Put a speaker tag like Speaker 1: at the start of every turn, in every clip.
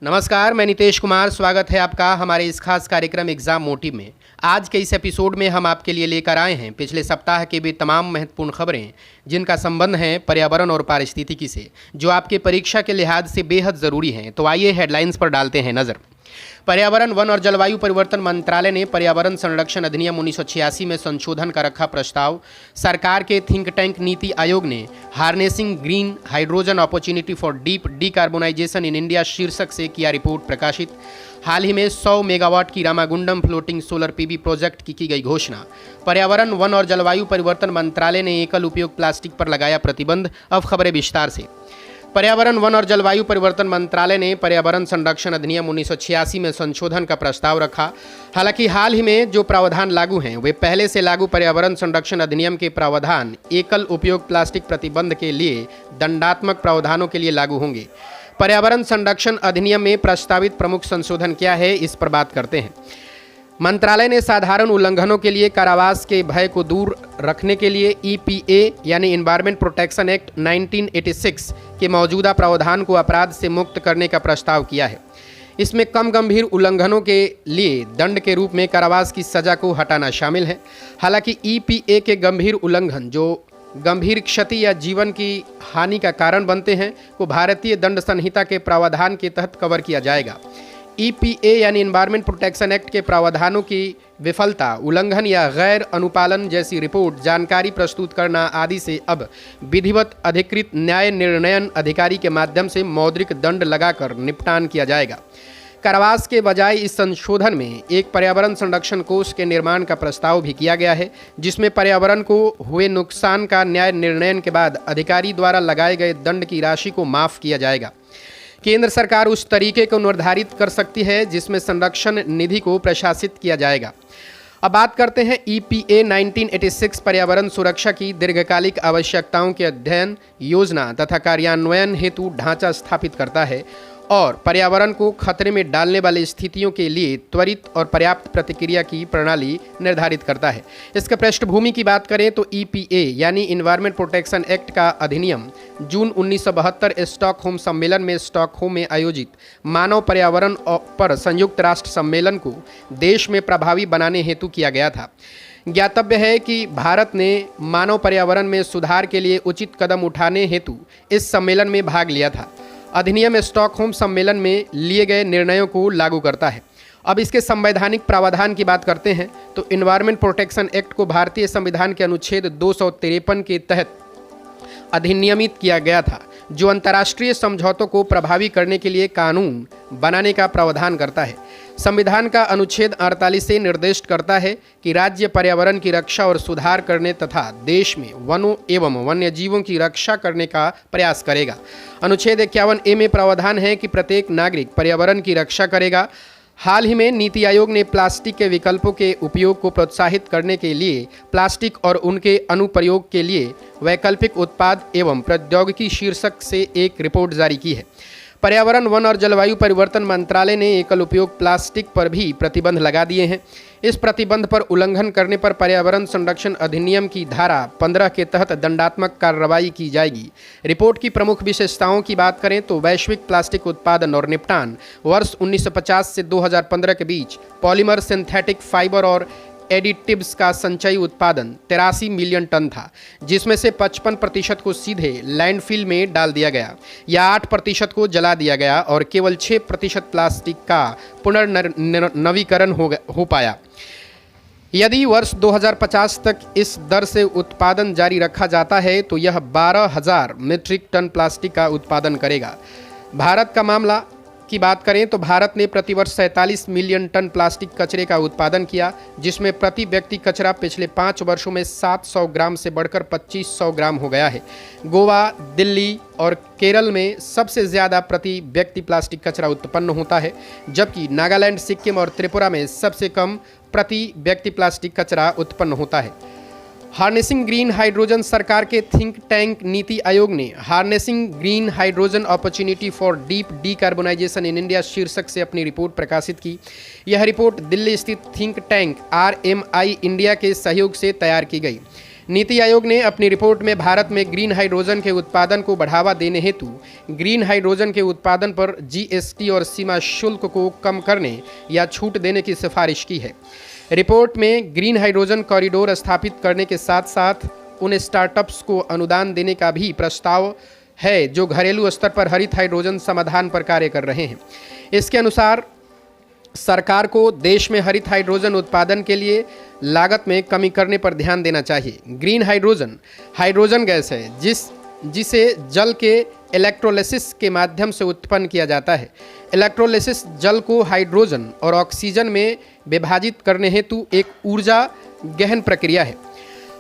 Speaker 1: नमस्कार, मैं नितेश कुमार। स्वागत है आपका हमारे इस खास कार्यक्रम एग्जाम मोटिव में। आज के इस एपिसोड में हम आपके लिए लेकर आए हैं पिछले सप्ताह की भी तमाम महत्वपूर्ण खबरें जिनका संबंध है पर्यावरण और पारिस्थितिकी से, जो आपके परीक्षा के लिहाज से बेहद ज़रूरी हैं। तो आइए हेडलाइंस पर डालते हैं नज़र। पर्यावरण, वन और जलवायु परिवर्तन मंत्रालय ने पर्यावरण संरक्षण अधिनियम 1986 में संशोधन का रखा प्रस्ताव। सरकार के थिंक टैंक नीति आयोग ने harnessing green hydrogen opportunity for deep decarbonisation in India शीर्षक से किया रिपोर्ट प्रकाशित। हाल ही में 100 मेगावाट की Ramagundam floating solar PV project की गई घोषणा। पर्यावरण, वन और जलवायु परिवर्तन मंत्रालय ने एकल उपयोग प्लास्टिक पर लगाया प्रतिबंध। अब खबरें विस्तार से। पर्यावरण, वन और जलवायु परिवर्तन मंत्रालय ने पर्यावरण संरक्षण अधिनियम 1986 में संशोधन का प्रस्ताव रखा। हालांकि हाल ही में जो प्रावधान लागू हैं वे पहले से लागू पर्यावरण संरक्षण अधिनियम के प्रावधान एकल उपयोग प्लास्टिक प्रतिबंध के लिए दंडात्मक प्रावधानों के लिए लागू होंगे। पर्यावरण संरक्षण अधिनियम में प्रस्तावित प्रमुख संशोधन क्या है, इस पर बात करते हैं। मंत्रालय ने साधारण उल्लंघनों के लिए कारावास के भय को दूर रखने के लिए EPA यानी इन्वायरमेंट प्रोटेक्शन एक्ट 1986 के मौजूदा प्रावधान को अपराध से मुक्त करने का प्रस्ताव किया है। इसमें कम गंभीर उल्लंघनों के लिए दंड के रूप में कारावास की सजा को हटाना शामिल है। हालांकि EPA के गंभीर उल्लंघन जो गंभीर क्षति या जीवन की हानि का कारण बनते हैं को भारतीय दंड संहिता के प्रावधान के तहत कवर किया जाएगा। EPA यानी इन्वायरमेंट प्रोटेक्शन एक्ट के प्रावधानों की विफलता, उल्लंघन या गैर अनुपालन जैसी रिपोर्ट, जानकारी प्रस्तुत करना आदि से अब विधिवत अधिकृत न्याय निर्णयन अधिकारी के माध्यम से मौद्रिक दंड लगाकर निपटान किया जाएगा। कारावास के बजाय इस संशोधन में एक पर्यावरण संरक्षण कोष के निर्माण का प्रस्ताव भी किया गया है, जिसमें पर्यावरण को हुए नुकसान का न्याय निर्णयन के बाद अधिकारी द्वारा लगाए गए दंड की राशि को माफ किया जाएगा। केंद्र सरकार उस तरीके को निर्धारित कर सकती है जिसमें संरक्षण निधि को प्रशासित किया जाएगा। अब बात करते हैं EPA 1986 पर्यावरण सुरक्षा की दीर्घकालिक आवश्यकताओं के अध्ययन, योजना तथा कार्यान्वयन हेतु ढांचा स्थापित करता है और पर्यावरण को खतरे में डालने वाली स्थितियों के लिए त्वरित और पर्याप्त प्रतिक्रिया की प्रणाली निर्धारित करता है। इसका पृष्ठभूमि की बात करें तो EPA यानी इन्वायरमेंट प्रोटेक्शन एक्ट का अधिनियम जून 1972 स्टॉकहोम सम्मेलन में स्टॉकहोम में आयोजित मानव पर्यावरण पर संयुक्त राष्ट्र सम्मेलन को देश में प्रभावी बनाने हेतु किया गया था। ज्ञातव्य है कि भारत ने मानव पर्यावरण में सुधार के लिए उचित कदम उठाने हेतु इस सम्मेलन में भाग लिया था। अधिनियम स्टॉकहोम सम्मेलन में लिए गए निर्णयों को लागू करता है। अब इसके संवैधानिक प्रावधान की बात करते हैं तो इन्वायरमेंट प्रोटेक्शन एक्ट को भारतीय संविधान के अनुच्छेद 253 के तहत अधिनियमित किया गया था, जो अंतर्राष्ट्रीय समझौतों को प्रभावी करने के लिए कानून बनाने का प्रावधान करता है। संविधान का अनुच्छेद 48 से निर्दिष्ट करता है कि राज्य पर्यावरण की रक्षा और सुधार करने तथा देश में वनों एवं वन्य जीवों की रक्षा करने का प्रयास करेगा। अनुच्छेद 51A में प्रावधान है कि प्रत्येक नागरिक पर्यावरण की रक्षा करेगा। हाल ही में नीति आयोग ने प्लास्टिक के विकल्पों के उपयोग को प्रोत्साहित करने के लिए प्लास्टिक और उनके अनुप्रयोग के लिए वैकल्पिक उत्पाद एवं प्रौद्योगिकी शीर्षक से एक रिपोर्ट जारी की है। पर्यावरण, वन और जलवायु परिवर्तन मंत्रालय ने एकल उपयोग प्लास्टिक पर भी प्रतिबंध लगा दिए हैं। इस प्रतिबंध पर उल्लंघन करने पर पर्यावरण संरक्षण अधिनियम की धारा 15 के तहत दंडात्मक कार्रवाई की जाएगी। रिपोर्ट की प्रमुख विशेषताओं की बात करें तो वैश्विक प्लास्टिक उत्पादन और निपटान वर्ष 1950 से 2015 के बीच पॉलीमर, सिंथेटिक फाइबर और एडिटिव्स का संचयी उत्पादन 83 मिलियन टन था, जिसमें से 55% को सीधे लैंडफिल में डाल दिया गया या 8% को जला दिया गया और केवल 6% प्लास्टिक का पुनर्नवीकरण हो पाया। यदि वर्ष 2050 तक इस दर से उत्पादन जारी रखा जाता है तो यह 12,000 मीट्रिक टन प्लास्टिक का उत्पादन करेगा। भारत का मामला की बात करें तो भारत ने प्रतिवर्ष 47 मिलियन टन प्लास्टिक कचरे का उत्पादन किया, जिसमें प्रति व्यक्ति कचरा पिछले 5 वर्षों में 700 ग्राम से बढ़कर 2500 ग्राम हो गया है। गोवा, दिल्ली और केरल में सबसे ज़्यादा प्रति व्यक्ति प्लास्टिक कचरा उत्पन्न होता है, जबकि नागालैंड, सिक्किम और त्रिपुरा में सबसे कम प्रति व्यक्ति प्लास्टिक कचरा उत्पन्न होता है। हार्नेसिंग ग्रीन हाइड्रोजन, सरकार के थिंक टैंक नीति आयोग ने harnessing green hydrogen opportunity for deep decarbonisation in India शीर्षक से अपनी रिपोर्ट प्रकाशित की। यह रिपोर्ट दिल्ली स्थित थिंक टैंक RMI इंडिया के सहयोग से तैयार की गई। नीति आयोग ने अपनी रिपोर्ट में भारत में ग्रीन हाइड्रोजन के उत्पादन को बढ़ावा देने हेतु ग्रीन हाइड्रोजन के उत्पादन पर जीएसटी और सीमा शुल्क को कम करने या छूट देने की सिफारिश की है। रिपोर्ट में ग्रीन हाइड्रोजन कॉरिडोर स्थापित करने के साथ साथ उन स्टार्टअप्स को अनुदान देने का भी प्रस्ताव है जो घरेलू स्तर पर हरित हाइड्रोजन समाधान पर कार्य कर रहे हैं। इसके अनुसार सरकार को देश में हरित हाइड्रोजन उत्पादन के लिए लागत में कमी करने पर ध्यान देना चाहिए। ग्रीन हाइड्रोजन हाइड्रोजन गैस है जिसे जल के इलेक्ट्रोलिसिस के माध्यम से उत्पन्न किया जाता है। इलेक्ट्रोलिसिस जल को हाइड्रोजन और ऑक्सीजन में विभाजित करने हेतु एक ऊर्जा गहन प्रक्रिया है।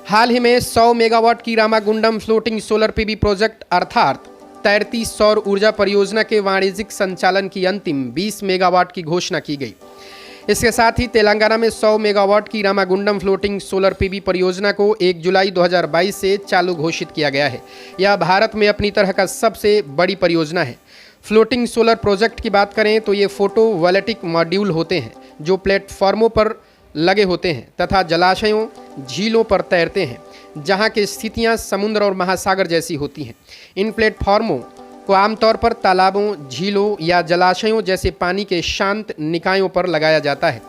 Speaker 1: हाल ही में 100 मेगावाट की Ramagundam floating solar PV project अर्थात तैरती सौर ऊर्जा परियोजना के वाणिज्यिक संचालन की अंतिम 20 मेगावाट की घोषणा की गई। इसके साथ ही तेलंगाना में 100 मेगावाट की रामागुंडम फ्लोटिंग सोलर पीवी परियोजना को 1 जुलाई 2022 से चालू घोषित किया गया है। यह भारत में अपनी तरह का सबसे बड़ी परियोजना है। फ्लोटिंग सोलर प्रोजेक्ट की बात करें तो ये फोटोवोल्टिक मॉड्यूल होते हैं जो प्लेटफॉर्मों पर लगे होते हैं तथा जलाशयों झीलों पर तैरते हैं जहां की स्थितियां समुद्र और महासागर जैसी होती हैं। इन प्लेटफॉर्मों को आमतौर पर तालाबों, झीलों या जलाशयों जैसे पानी के शांत निकायों पर लगाया जाता है।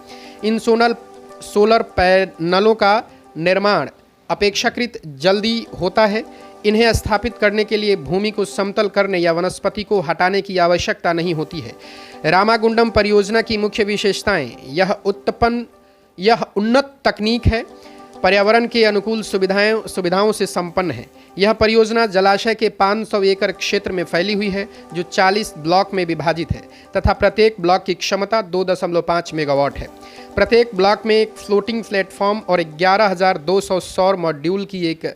Speaker 1: इन सोलर पैनलों का निर्माण अपेक्षाकृत जल्दी होता है। इन्हें स्थापित करने के लिए भूमि को समतल करने या वनस्पति को हटाने की आवश्यकता नहीं होती है। रामागुंडम परियोजना की मुख्य विशेषताएं यह उन्नत तकनीक है, पर्यावरण के अनुकूल सुविधाओं से संपन्न है। यह परियोजना जलाशय के 500 एकड़ क्षेत्र में फैली हुई है जो 40 ब्लॉक में विभाजित है तथा प्रत्येक ब्लॉक की क्षमता 2.5 मेगावाट है। प्रत्येक ब्लॉक में एक फ्लोटिंग प्लेटफॉर्म और 11,200 सौर मॉड्यूल की एक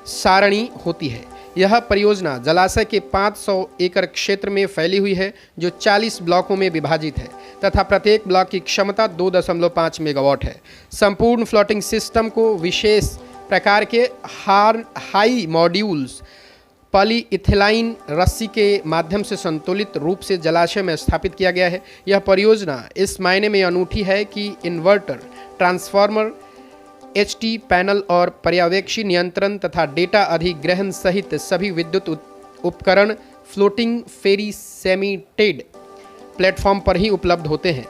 Speaker 1: सारणी होती है। यह परियोजना जलाशय के 500 एकड़ क्षेत्र में फैली हुई है जो 40 ब्लॉकों में विभाजित है तथा प्रत्येक ब्लॉक की क्षमता 2.5 मेगावाट है। संपूर्ण फ्लोटिंग सिस्टम को विशेष प्रकार के हाई मॉड्यूल्स पॉलीइथिलाइन रस्सी के माध्यम से संतुलित रूप से जलाशय में स्थापित किया गया है। यह परियोजना इस मायने में अनूठी है कि इन्वर्टर, ट्रांसफार्मर, एचटी पैनल और पर्यवेक्षी नियंत्रण तथा डेटा अधिग्रहण सहित सभी विद्युत उपकरण फ्लोटिंग फेरी सेमी टेड प्लेटफॉर्म पर ही उपलब्ध होते हैं।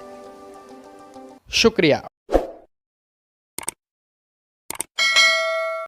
Speaker 1: शुक्रिया।